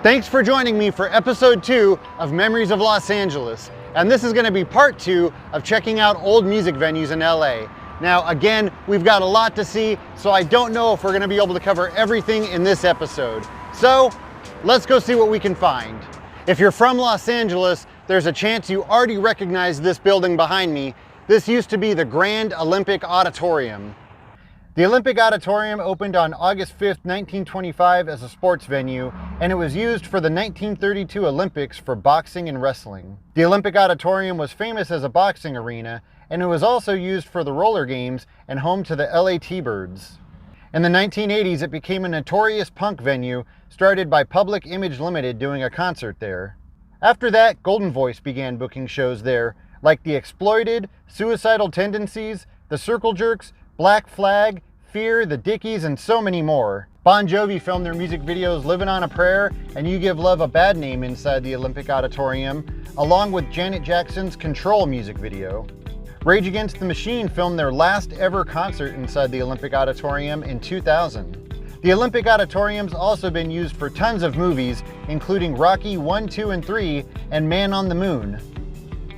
Thanks for joining me for episode 2 of Memories of Los Angeles. And this is going to be part 2 of checking out old music venues in LA. Now, again, we've got a lot to see, so I don't know if we're going to be able to cover everything in this episode. So, let's go see what we can find. If you're from Los Angeles, there's a chance you already recognize this building behind me. This used to be the Grand Olympic Auditorium. The Olympic Auditorium opened on August 5th, 1925 as a sports venue, and it was used for the 1932 Olympics for boxing and wrestling. The Olympic Auditorium was famous as a boxing arena, and it was also used for the roller games and home to the LA T-Birds. In the 1980s, it became a notorious punk venue started by Public Image Limited doing a concert there. After that, Golden Voice began booking shows there, like The Exploited, Suicidal Tendencies, The Circle Jerks, Black Flag, Fear, The Dickies, and so many more. Bon Jovi filmed their music videos Livin' on a Prayer and You Give Love a Bad Name inside the Olympic Auditorium, along with Janet Jackson's Control music video. Rage Against the Machine filmed their last ever concert inside the Olympic Auditorium in 2000. The Olympic Auditorium's also been used for tons of movies, including Rocky 1, 2, and 3, and Man on the Moon.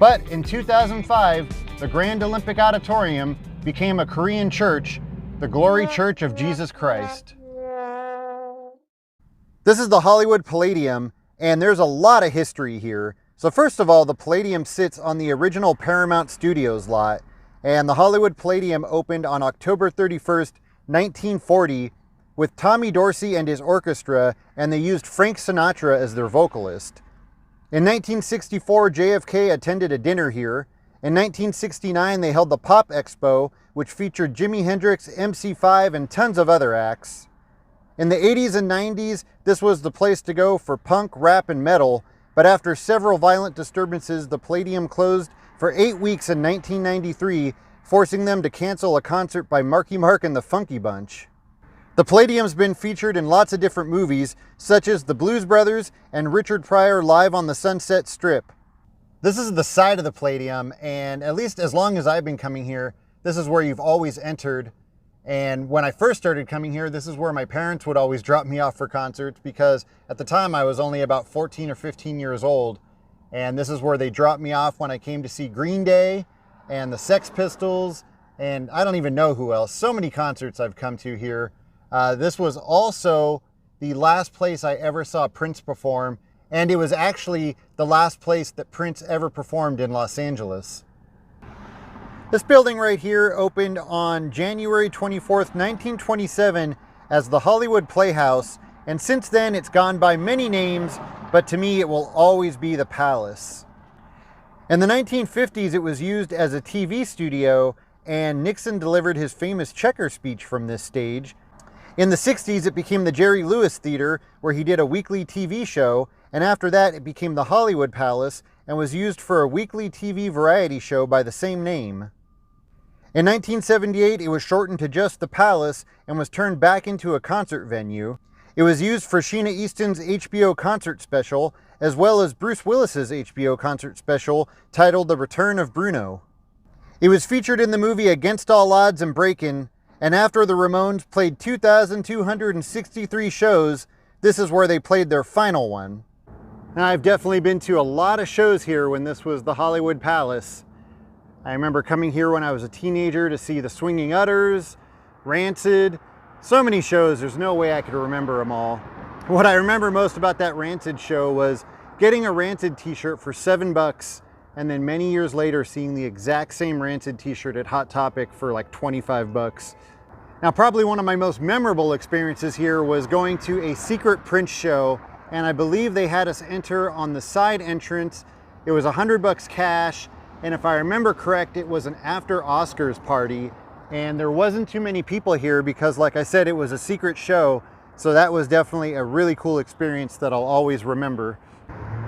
But in 2005, the Grand Olympic Auditorium became a Korean church, the Glory Church of Jesus Christ. This is the Hollywood Palladium, and there's a lot of history here. So first of all, the Palladium sits on the original Paramount Studios lot, and the Hollywood Palladium opened on October 31st, 1940, with Tommy Dorsey and his orchestra, and they used Frank Sinatra as their vocalist. In 1964, JFK attended a dinner here. In 1969, they held the Pop Expo, which featured Jimi Hendrix, MC5, and tons of other acts. In the 80s and 90s, this was the place to go for punk, rap, and metal, but after several violent disturbances, the Palladium closed for 8 weeks in 1993, forcing them to cancel a concert by Marky Mark and the Funky Bunch. The Palladium's been featured in lots of different movies, such as The Blues Brothers and Richard Pryor Live on the Sunset Strip. This is the side of the Palladium, and at least as long as I've been coming here, this is where you've always entered. And when I first started coming here, this is where my parents would always drop me off for concerts, because at the time I was only about 14 or 15 years old. And this is where they dropped me off when I came to see Green Day and the Sex Pistols, and I don't even know who else. So many concerts I've come to here. This was also the last place I ever saw Prince perform, and it was actually the last place that Prince ever performed in Los Angeles. This building right here opened on January 24th, 1927 as the Hollywood Playhouse, and since then it's gone by many names, but to me it will always be the Palace. In the 1950s, it was used as a TV studio, and Nixon delivered his famous checker speech from this stage. In the 60s, it became the Jerry Lewis Theater, where he did a weekly TV show, and after that it became the Hollywood Palace and was used for a weekly TV variety show by the same name. In 1978, it was shortened to just the Palace and was turned back into a concert venue. It was used for Sheena Easton's HBO concert special, as well as Bruce Willis's HBO concert special titled The Return of Bruno. It was featured in the movie Against All Odds and Breakin', and after the Ramones played 2,263 shows, this is where they played their final one. Now, I've definitely been to a lot of shows here when this was the Hollywood Palace. I remember coming here when I was a teenager to see the Swinging Utters, Rancid, so many shows, there's no way I could remember them all. What I remember most about that Rancid show was getting a Rancid t-shirt for $7, and then many years later seeing the exact same Rancid t-shirt at Hot Topic for like $25. Now, probably one of my most memorable experiences here was going to a secret Prince show, and I believe they had us enter on the side entrance. It was $100 cash, and if I remember correct, it was an after Oscars party, and there wasn't too many people here because, like I said, it was a secret show, so that was definitely a really cool experience that I'll always remember.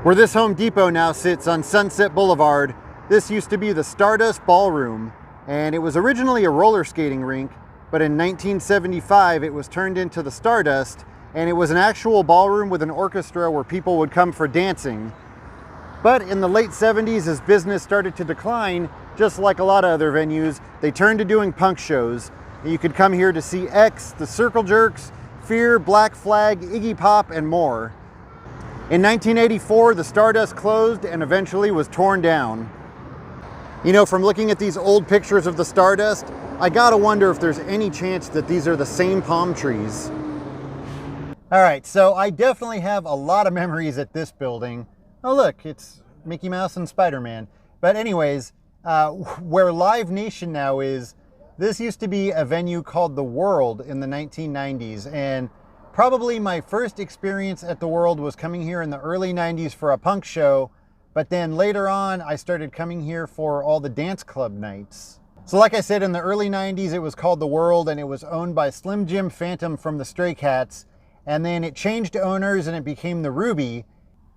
Where this Home Depot now sits on Sunset Boulevard, this used to be the Stardust ballroom, and it was originally a roller skating rink, but in 1975 it was turned into the Stardust, and it was an actual ballroom with an orchestra where people would come for dancing. But in the late 70s, as business started to decline, just like a lot of other venues, they turned to doing punk shows. You could come here to see X, the Circle Jerks, Fear, Black Flag, Iggy Pop, and more. In 1984, the Stardust closed and eventually was torn down. You know, from looking at these old pictures of the Stardust, I gotta wonder if there's any chance that these are the same palm trees. All right, so I definitely have a lot of memories at this building. Oh look, it's Mickey Mouse and Spider-Man. But anyways, where Live Nation now is, this used to be a venue called The World in the 1990s, and probably my first experience at The World was coming here in the early 90s for a punk show, but then later on I started coming here for all the dance club nights. So like I said, in the early 90s it was called The World, and it was owned by Slim Jim Phantom from the Stray Cats, and then it changed owners and it became the Ruby.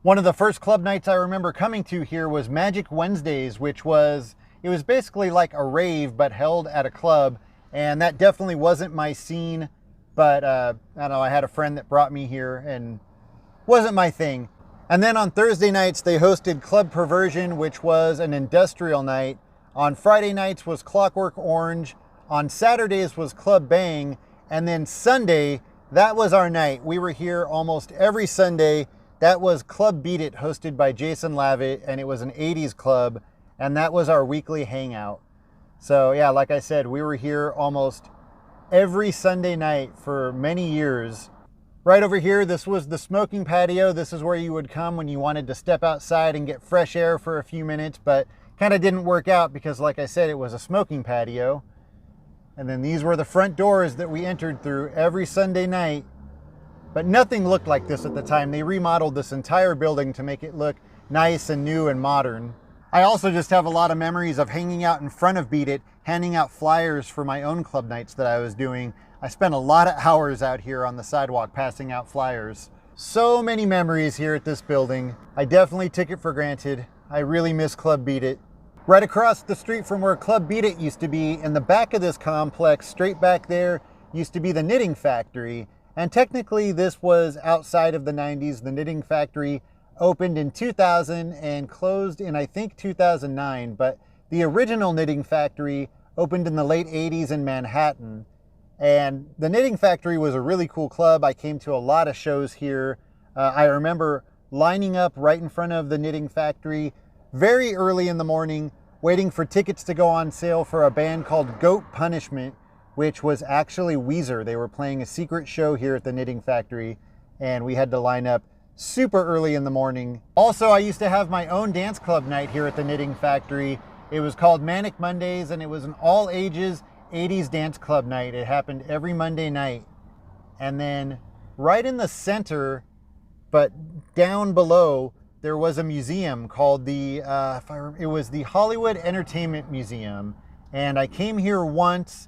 One of the first club nights I remember coming to here was Magic Wednesdays, which was, it was basically like a rave but held at a club, and that definitely wasn't my scene. But I don't know, I had a friend that brought me here and wasn't my thing. And then on Thursday nights, they hosted Club Perversion, which was an industrial night. On Friday nights was Clockwork Orange. On Saturdays was Club Bang. And then Sunday, that was our night. We were here almost every Sunday. That was Club Beat It, hosted by Jason Lavitt, and it was an 80s club. And that was our weekly hangout. So yeah, like I said, we were here almost every Sunday night for many years. Right over here, this was the smoking patio. This is where you would come when you wanted to step outside and get fresh air for a few minutes, but kind of didn't work out because, like I said, it was a smoking patio. And then these were the front doors that we entered through every Sunday night. But nothing looked like this at the time. They remodeled this entire building to make it look nice and new and modern. I also just have a lot of memories of hanging out in front of Beat It, handing out flyers for my own club nights that I was doing. I spent a lot of hours out here on the sidewalk passing out flyers. So many memories here at this building. I definitely took it for granted. I really miss Club Beat It. Right across the street from where Club Beat It used to be, in the back of this complex, straight back there, used to be the Knitting Factory. And technically this was outside of the 90s. The Knitting Factory opened in 2000 and closed in, I think, 2009, but the original Knitting Factory opened in the late 80s in Manhattan. And the Knitting Factory was a really cool club. I came to a lot of shows here. I remember lining up right in front of the Knitting Factory very early in the morning, waiting for tickets to go on sale for a band called Goat Punishment, which was actually Weezer. They were playing a secret show here at the Knitting Factory, and we had to line up super early in the morning. Also, I used to have my own dance club night here at the Knitting Factory. It was called Manic Mondays, and it was an all ages 80s dance club night. It happened every Monday night. And then right in the center, but down below, there was a museum called it was the Hollywood Entertainment Museum. And I came here once.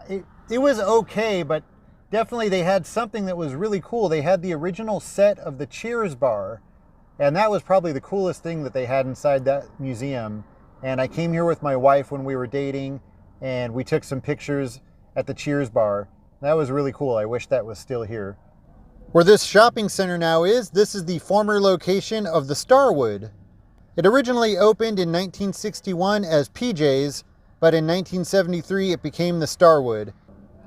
It was okay, but definitely they had something that was really cool. They had the original set of the Cheers bar, and that was probably the coolest thing that they had inside that museum. And I came here with my wife when we were dating, and we took some pictures at the Cheers bar. That was really cool. I wish that was still here. Where this shopping center now is, this is the former location of the Starwood. It originally opened in 1961 as PJ's, but in 1973 it became the Starwood.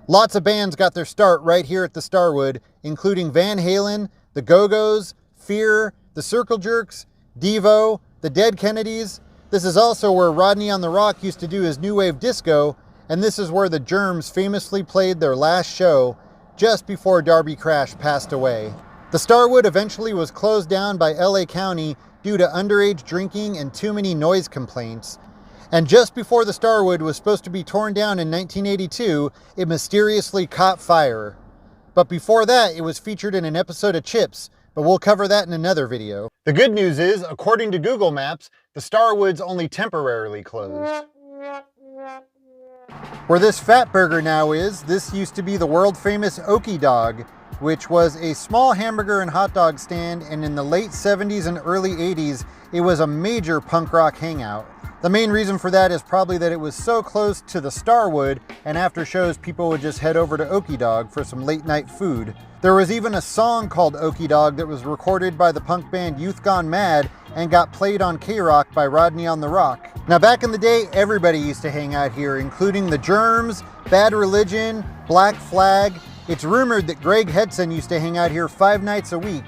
Lots of bands got their start right here at the Starwood, including Van Halen, the Go-Go's, Fear, the Circle Jerks, Devo, the Dead Kennedys. This is also where Rodney on the Rock used to do his new wave disco, and this is where the Germs famously played their last show just before Darby Crash passed away. The Starwood eventually was closed down by LA County due to underage drinking and too many noise complaints. And just before the Starwood was supposed to be torn down in 1982, it mysteriously caught fire. But before that, it was featured in an episode of Chips, but we'll cover that in another video. The good news is, according to Google Maps, the Starwood's only temporarily closed. Where this Fat Burger now is, this used to be the world famous Okie Dog, which was a small hamburger and hot dog stand, and in the late 70s and early 80s, it was a major punk rock hangout. The main reason for that is probably that it was so close to the Starwood, and after shows people would just head over to Okie Dog for some late night food. There was even a song called Okie Dog that was recorded by the punk band Youth Gone Mad and got played on K-Rock by Rodney on the Rock. Now back in the day, everybody used to hang out here, including the Germs, Bad Religion, Black Flag. It's rumored that Greg Hedson used to hang out here 5 nights a week.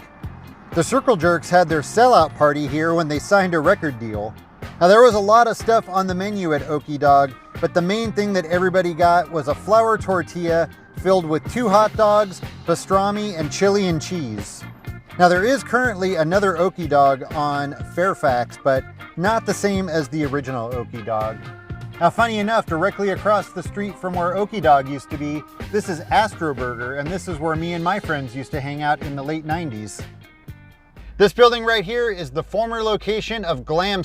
The Circle Jerks had their sellout party here when they signed a record deal. Now there was a lot of stuff on the menu at Okie Dog, but the main thing that everybody got was a flour tortilla filled with 2 hot dogs, pastrami, and chili and cheese. Now there is currently another Okie Dog on Fairfax, but not the same as the original Okie Dog. Now funny enough, directly across the street from where Okie Dog used to be, this is Astro Burger, and this is where me and my friends used to hang out in the late 90s. This building right here is the former location of Glam,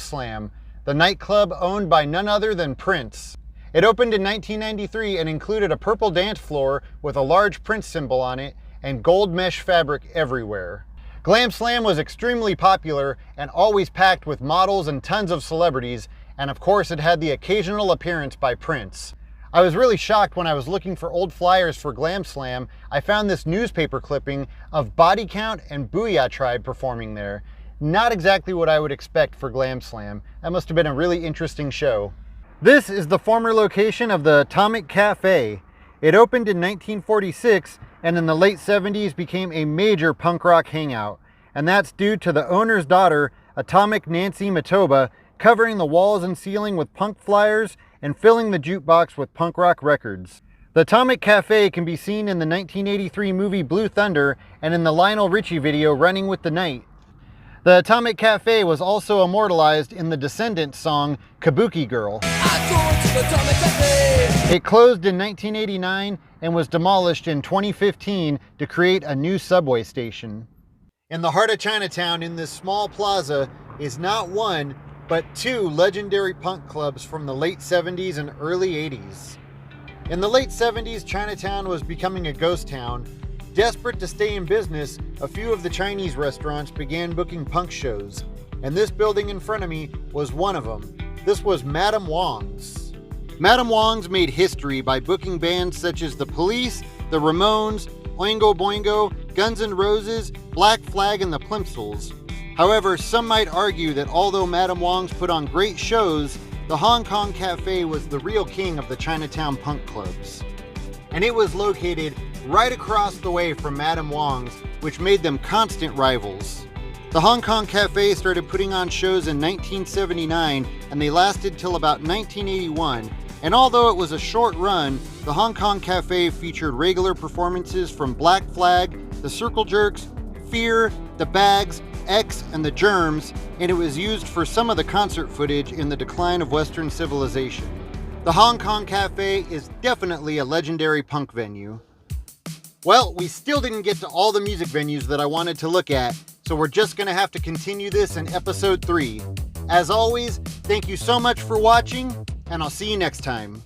the nightclub owned by none other than Prince. It opened in 1993 and included a purple dance floor with a large Prince symbol on it and gold mesh fabric everywhere. Glam was extremely popular and always packed with models and tons of celebrities, and of course it had the occasional appearance by Prince. I was really shocked when I was looking for old flyers for Glam Slam. I found this newspaper clipping of Body Count and Booyah Tribe performing there. Not exactly what I would expect for Glam Slam. That must have been a really interesting show. This is the former location of the Atomic Cafe. It opened in 1946 and in the late 70s became a major punk rock hangout. And that's due to the owner's daughter, Atomic Nancy Matoba, covering the walls and ceiling with punk flyers and filling the jukebox with punk rock records. The Atomic Cafe can be seen in the 1983 movie Blue Thunder and in the Lionel Richie video Running with the Night. The Atomic Cafe was also immortalized in the Descendants song Kabuki Girl. It closed in 1989 and was demolished in 2015 to create a new subway station. In the heart of Chinatown, in this small plaza, is not one, but 2 legendary punk clubs from the late 70s and early 80s. In the late 70s, Chinatown was becoming a ghost town. Desperate to stay in business, a few of the Chinese restaurants began booking punk shows, and this building in front of me was one of them. This was Madame Wong's. Madame Wong's made history by booking bands such as The Police, The Ramones, Oingo Boingo, Guns N' Roses, Black Flag, and the Plimsolls. However, some might argue that although Madame Wong's put on great shows, the Hong Kong Cafe was the real king of the Chinatown punk clubs. And it was located right across the way from Madame Wong's, which made them constant rivals. The Hong Kong Cafe started putting on shows in 1979, and they lasted till about 1981. And although it was a short run, the Hong Kong Cafe featured regular performances from Black Flag, the Circle Jerks, Fear, the Bags, X, and the Germs, and it was used for some of the concert footage in the decline of Western civilization. The Hong Kong Cafe is definitely a legendary punk venue. Well, we still didn't get to all the music venues that I wanted to look at, so we're just gonna have to continue this in episode 3. As always, thank you so much for watching, and I'll see you next time.